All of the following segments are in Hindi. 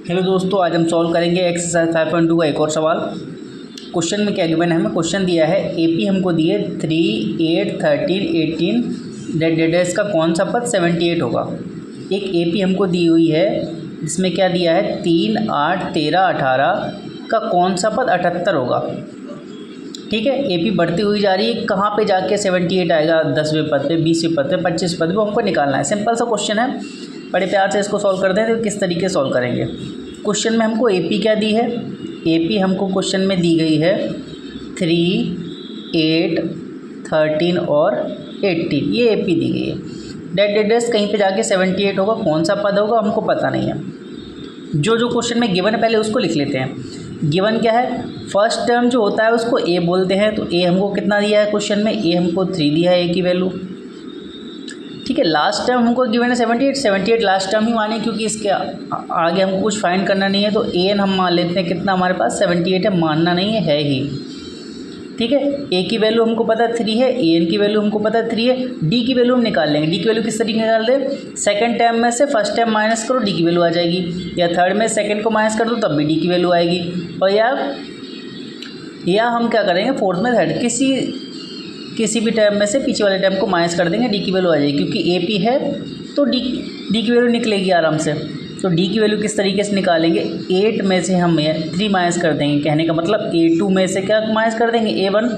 हेलो दोस्तों, आज हम सॉल्व करेंगे एक्सरसाइज 5.2 का एक और सवाल। क्वेश्चन में क्या गिवन है, हमें क्वेश्चन दिया है एपी हमको दिए 3, 8, 13, 18 डेडेस का कौन सा पद 78 होगा। एक एपी हमको दी हुई है जिसमें क्या दिया है 3, 8, 13, 18 का कौन सा पद 78 होगा। ठीक है, एपी बढ़ती हुई जा रही है, कहाँ पे जाके 78 आएगा, 10वें पद पे, 20वें पद पे, 25वें पद पे, हमको निकालना है। सिंपल सा क्वेश्चन है, बड़े प्यार से इसको सॉल्व करते हैं। तो किस तरीके सॉल्व करेंगे। क्वेश्चन में हमको एपी क्या दी है, एपी हमको क्वेश्चन में दी गई है 3, 8, 13 और 18, ये एपी दी गई है। डेडेस कहीं पे जाके 78 होगा, कौन सा पद होगा हमको पता नहीं है। जो जो क्वेश्चन में गिवन है पहले उसको लिख लेते हैं। गिवन क्या है, फर्स्ट टर्म जो होता है उसको ए बोलते हैं। तो ए हमको कितना दिया है क्वेश्चन में, ए हमको 3 दिया है, ए की वैल्यू। ठीक है, लास्ट टर्म हमको गिवन है 78 लास्ट टर्म ही माने, क्योंकि इसके आगे हमको कुछ फाइंड करना नहीं है। तो ए एन हम मान लेते हैं, कितना हमारे पास 78 है, मानना नहीं है ही। ठीक है, ए की वैल्यू हमको पता है 3 है, ए एन की वैल्यू हमको पता है 3 है। डी की वैल्यू हम निकाल लेंगे। डी की वैल्यू किस तरीके निकाल दें, सेकंड टर्म में से फर्स्ट टर्म माइनस करो, डी की वैल्यू आ जाएगी। या थर्ड में सेकंड को माइनस कर दो तब भी डी की वैल्यू आएगी। और या हम क्या करेंगे, फोर्थ में थर्ड किसी भी टर्म में से पीछे वाले टर्म को माइनस कर देंगे, डी की वैल्यू आ जाएगी। क्योंकि ए पी है तो डी की वैल्यू निकलेगी आराम से। तो डी की वैल्यू किस तरीके से निकालेंगे, 8 में से हम 3 माइनस कर देंगे। कहने का मतलब A2 में से क्या माइनस कर देंगे, A1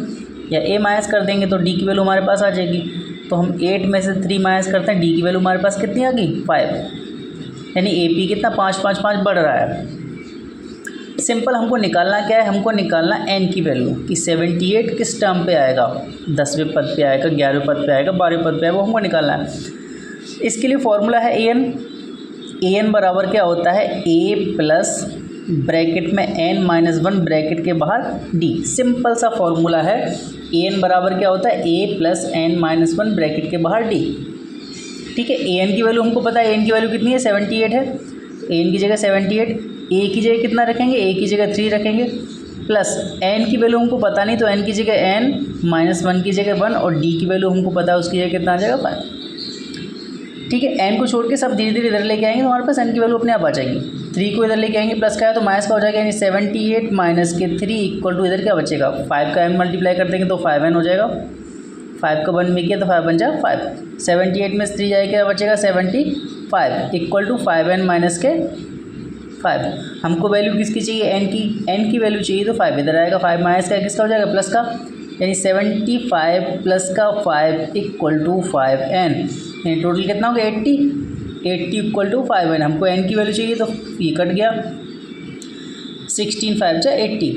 या A माइनस कर देंगे, तो डी की वैल्यू हमारे पास आ जाएगी। तो हम 8 में से 3 माइनस करते हैं, डी की वैल्यू हमारे पास कितनी आ गई 5। यानी ए पी कितना 5, 5, 5 बढ़ रहा है। सिंपल हमको निकालना क्या है, हमको निकालना एन की वैल्यू कि 78 किस टर्म पे आएगा, 10वें पद पे आएगा, 11वें पद पे आएगा, 12वें पद पे आएगा, वो हमको निकालना है। इसके लिए फॉर्मूला है ए एन बराबर क्या होता है, ए प्लस ब्रैकेट में n-1 ब्रैकेट के बाहर डी। सिंपल सा फॉर्मूला है, ए एन बराबर क्या होता है, ए प्लस n-1 ब्रैकेट के बाहर डी। ठीक है, ए एन की वैल्यू हमको पता है, ए एन की वैल्यू कितनी है 78 है। ए एन की जगह 78, ए की जगह कितना रखेंगे, ए की जगह 3 रखेंगे, प्लस एन की वैल्यू हमको पता नहीं, तो एन की जगह n-1 की जगह 1, और डी की वैल्यू हमको पता है, उसकी जगह कितना आ जाएगा 5। ठीक है, एन को छोड़ के सब धीरे धीरे इधर लेके आएंगे तो हमारे पास एन की वैल्यू अपने आप आ जाएगी। 3 को इधर लेके आएंगे, प्लस का है तो माइनस का हो जाएगा, यानी 78 माइनस के 3 इक्वल टू इधर क्या बचेगा 5 का m मल्टीप्लाई कर देंगे तो 5n हो जाएगा। 5 का 1 में किया तो 5 बन जाएगा 5। 78 में 3 जाएगा, क्या बचेगा 75 इक्वल टू 5n माइनस के 5। हमको वैल्यू किसकी चाहिए, एन की वैल्यू चाहिए, तो 5 इधर आएगा, 5 माइनस का किसका हो जाएगा प्लस का, यानी 75 प्लस का 5 इक्वल टू 5n। यानी टोटल कितना हो गया 80 इक्वल टू 5n। हमको n की वैल्यू चाहिए तो ये कट गया, 16 5 80,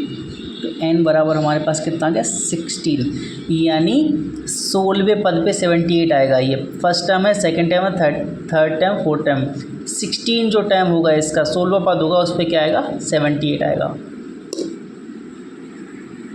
तो n बराबर हमारे पास कितना आ गया 16। यानी 16वें पद पे 78 आएगा। ये फर्स्ट टर्म है, सेकंड टर्म है, थर्ड टर्म, फोर्थ टर्म, 16 जो टर्म होगा इसका 16वां पद होगा, उस पर क्या आएगा 78 आएगा।